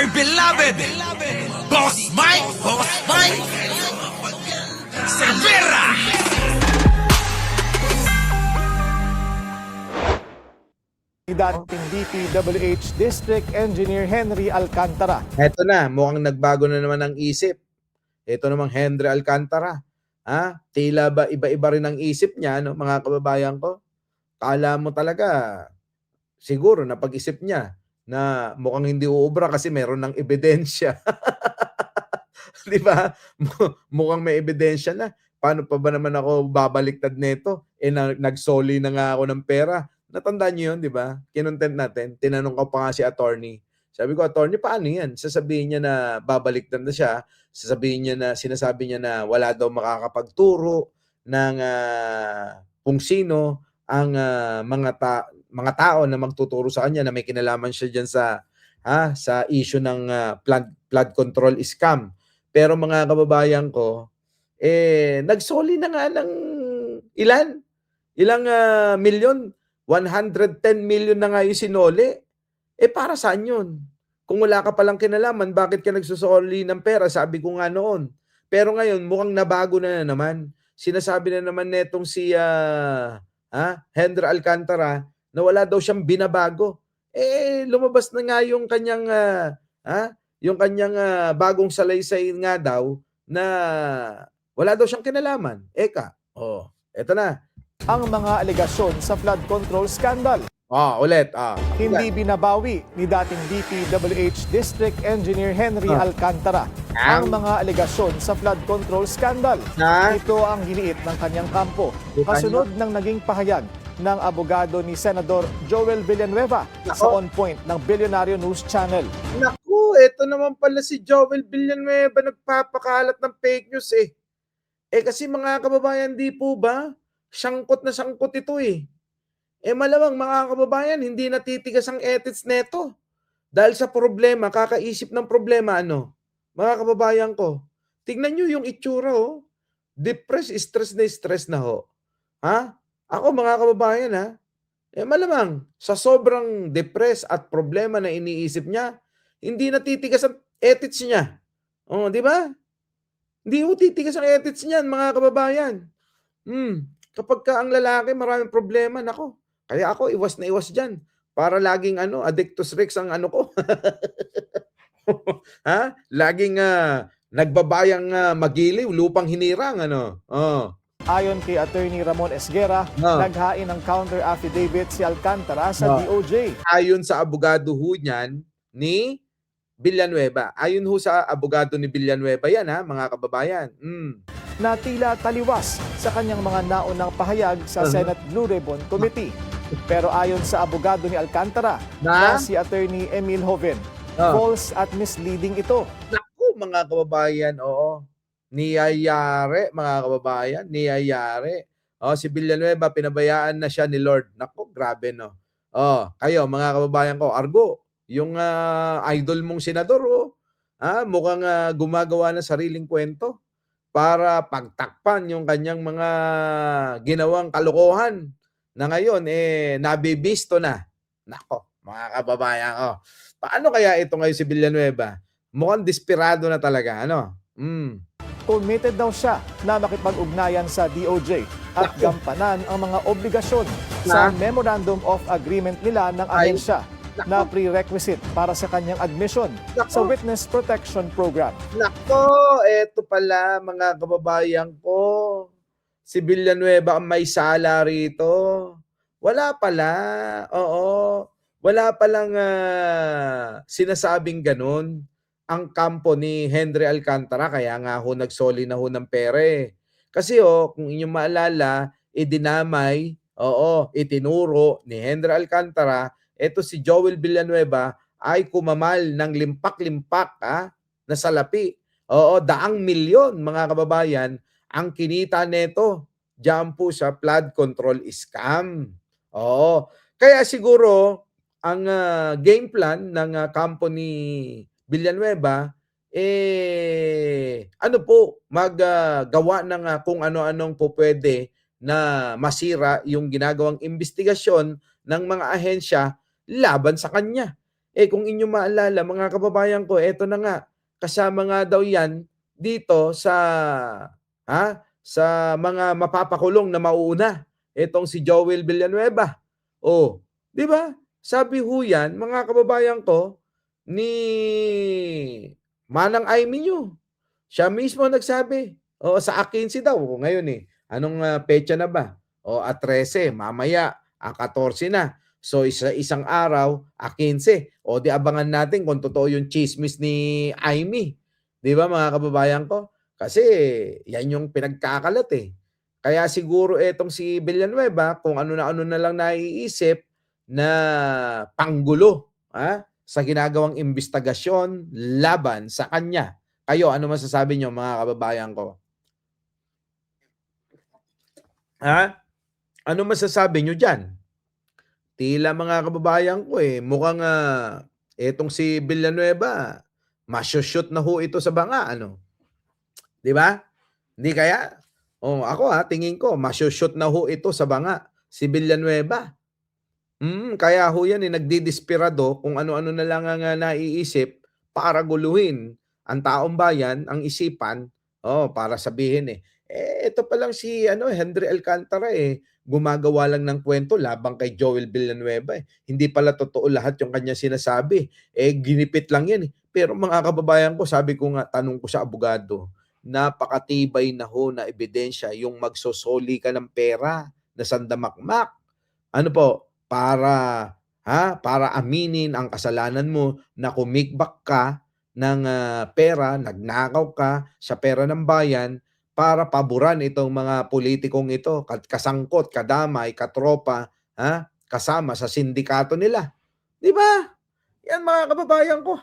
dear beloved, Boss Mike Cervera. Dating DPWH District Engineer Henry Alcantara. Eto na, mukhang nagbago na naman ang isip. Ito namang Henry Alcantara. Tila ba iba-iba rin ang isip niya, no, mga kababayan ko? Kala mo talaga, siguro napag-isip niya na mukhang hindi uubra kasi meron ng ebidensya. Di ba? Mukhang may ebidensya na. Paano pa ba naman ako babaliktad nito? Nagsoli na nga ako ng pera. Natandaan niyo yun, di ba? Kinontent natin. Tinanong ko pa nga si attorney. Sabi ko, attorney, paano yan? Sasabihin niya na babaliktad na siya. Sinasabi niya na wala daw makakapagturo ng kung sino ang mga tao na magtuturo sa kanya na may kinalaman siya diyan sa issue ng flood control scam. Pero mga kababayan ko, nagsoli na nga ng ilang milyon, 110 million na nga yung sinoli. Para saan yun? Kung wala ka palang kinalaman, bakit ka nagsusoli ng pera? Sabi ko nga noon. Pero ngayon, mukhang nabago na naman. Sinasabi na naman netong si Henry Alcantara na wala daw siyang binabago. Lumabas na nga yung kanyang bagong salaysay nga daw na wala daw siyang kinalaman. Eto na. Ang mga alegasyon sa flood control scandal. Ulit. Hindi binabawi ni dating DPWH District Engineer Henry Alcantara ang mga alegasyon sa flood control scandal. Ito ang giniit ng kanyang kampo kasunod ng naging pahayag ng abogado ni Senador Joel Villanueva sa On Point ng Billionario News Channel. Naku, ito naman pala si Joel Villanueva nagpapakalat ng fake news kasi mga kababayan, di po ba? Sangkot na sangkot ito malamang mga kababayan, hindi natitigas ang ethics neto. Dahil sa problema, kakaisip ng problema, mga kababayan ko, tignan nyo yung itsura, depressed, stress na ho. Ako mga kababayan, malamang sa sobrang depressed at problema na iniisip niya, hindi natitigas ang ethics niya. Di ba? Hindi ho titigas ang ethics niyan, mga kababayan. Kapag ka ang lalaki maraming problema, nako. Kaya ako iwas na iwas diyan para laging addictus rex ang ko. Laging nagbabayang magiliw, lupang hinirang Ayon kay Attorney Ramon Esguera, naghain ng counter affidavit si Alcantara sa DOJ. Ayon sa abogado ho niyan ni Villanueva. Ayon ho sa abogado ni Villanueva yan mga kababayan. Na tila taliwas sa kanyang mga naunang pahayag sa Senate Blue Ribbon Committee. Pero ayon sa abogado ni Alcantara na si Attorney Emil Joven, false at misleading ito. Naku mga kababayan, niyayari mga kababayan, niyayari. Si Villanueva, pinabayaan na siya ni Lord. Naku, grabe kayo mga kababayan ko, Argo, yung idol mong senador, mukhang gumagawa ng sariling kwento para pagtakpan yung kanyang mga ginawang kalokohan na ngayon nabibisto na. Nako, mga kababayan ko. Paano kaya ito ngayon si Villanueva? Mukhang desperado na talaga, Committed daw siya na makipag-ugnayan sa DOJ at gampanan ang mga obligasyon sa Memorandum of Agreement nila ng ahensya na prerequisite para sa kanyang admission sa Witness Protection Program. Nako, eto pala mga kababayan ko. Si Villanueva ang may sala rito. Wala pala. Wala palang sinasabing ganun ang kampo ni Henry Alcantara. Kaya nga ho nagsoli na ho ng pere. Kasi kung inyong maalala, idinamay, itinuro ni Henry Alcantara, eto si Joel Villanueva ay kumamal ng limpak-limpak na salapi. Daang milyon mga kababayan ang kinita neto diyan po sa flood control scam. Kaya siguro ang game plan ng kampo ni Villanueva maggawa ng kung ano-anong po pwede na masira yung ginagawang investigasyon ng mga ahensya laban sa kanya. Kung inyo maalala, mga kababayan ko, eto na nga, kasama nga daw yan dito sa mga mapapakulong na mauuna. Etong si Joel Villanueva. Di ba? Sabi ho yan, mga kababayan ko, ni Manang Aimee nyo. Siya mismo nagsabi. Sa 15 daw. Ngayon anong petsa na ba? 13, mamaya, 14 na. So, isang araw, 15. Di abangan natin kung totoo yung chismis ni Aimee. Di ba, mga kababayan ko? Kasi, yan yung pinagkakalat Kaya siguro etong si Villanueva, kung ano na lang naiisip na panggulo sa ginagawang imbestigasyon laban sa kanya. Kayo, ano masasabi nyo, mga kababayan ko? Ano masasabi nyo dyan? Tila mga kababayan ko mukhang etong si Villanueva, masyoshoot na ho ito sa banga, ano? Di ba? Hindi kaya? Ako tingin ko, masyoshoot na ho ito sa banga, si Villanueva. Kaya ho yan nagdidesperado kung ano-ano na lang ang naiisip para guluhin ang taong bayan, ang isipan, para sabihin ito pa lang si Henry Alcantara gumagawa lang ng kwento labang kay Joel Villanueva Hindi pala totoo lahat yung kanya sinasabi. Ginipit lang yan Pero mga kababayan ko, sabi ko nga, tanong ko sa abogado, napakatibay na ho na ebidensya yung magsosoli ka ng pera na sandamakmak. Ano po? Para aminin ang kasalanan mo na kumikbak ka ng pera, nagnakaw ka sa pera ng bayan para paboran itong mga politikong ito, kasangkot, kadamay, katropa, kasama sa sindikato nila. Di ba? Yan mga kababayan ko.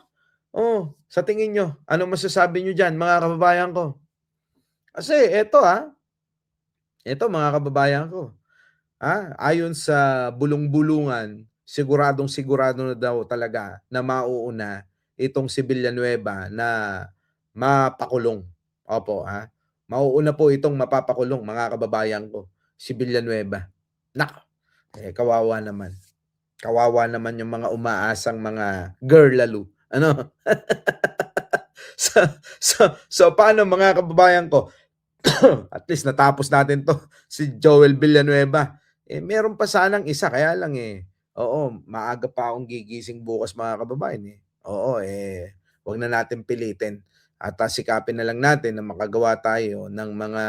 Sa tingin nyo, anong masasabi nyo dyan, mga kababayan ko? Kasi ito mga kababayan ko, ayon sa bulong-bulungan, sigurado na daw talaga na mauuna itong si Villanueva na mapakulong. Opo, mauuna po itong mapapakulong, mga kababayan ko, si Villanueva. Kawawa naman. Kawawa naman yung mga umaasang mga girl lalo. Ano? so paano, mga kababayan ko? At least natapos natin to, si Joel Villanueva. Meron pa sanang isa, kaya lang maaga pa akong gigising bukas, mga kababayan wag na natin pilitin. At sikapin na lang natin na makagawa tayo ng mga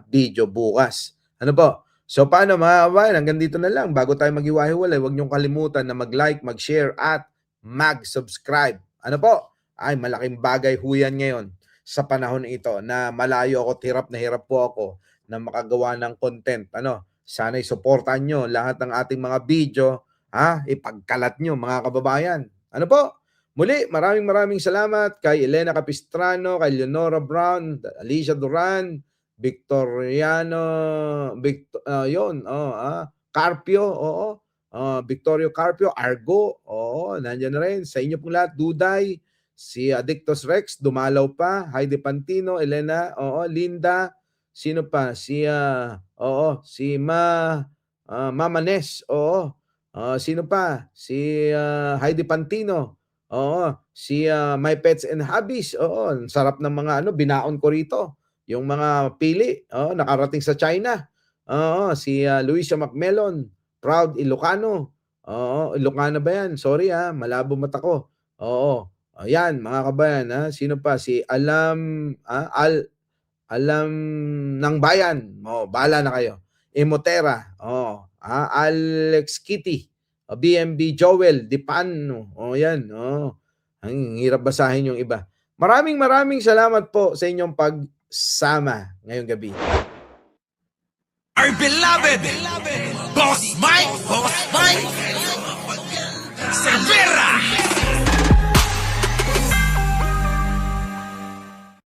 video bukas. Ano po? So paano, mga kababayan? Hanggang dito na lang. Bago tayo maghiwa-hiwalay, huwag niyong kalimutan na mag-like, mag-share at mag-subscribe. Ano po? Ay, malaking bagay ho yan ngayon sa panahon ito na malayo ako at hirap na hirap po ako na makagawa ng content. Sana'y suportahan nyo lahat ng ating mga video, ipagkalat nyo, mga kababayan. Ano po? Muli, maraming salamat kay Elena Capistrano, kay Leonora Brown, Alicia Duran, Carpio, Victorio Carpio, Argo, nandiyan na rin. Sa inyo pong lahat, Duday, si Adictos Rex, dumalaw pa, Heidi Pantino, Elena, Linda, sino pa? Si Mama Nes, sino pa? Si Heidi Pantino, si My Pets and Hobbies, sarap ng mga binaon ko rito. Yung mga pili, nakarating sa China. Si Luisa Macmellon, proud Ilocano. Ilocano ba yan? Sorry malabo mata ko. Ayan, mga kabayan, sino pa? Si Alam ng Bayan. Bahala na kayo. Emotera. Alex Kitty. BMB Joel Dipano. Yan. Ang hirap basahin yung iba. Maraming salamat po sa inyong pagsama ngayong gabi. Our beloved Boss Mike.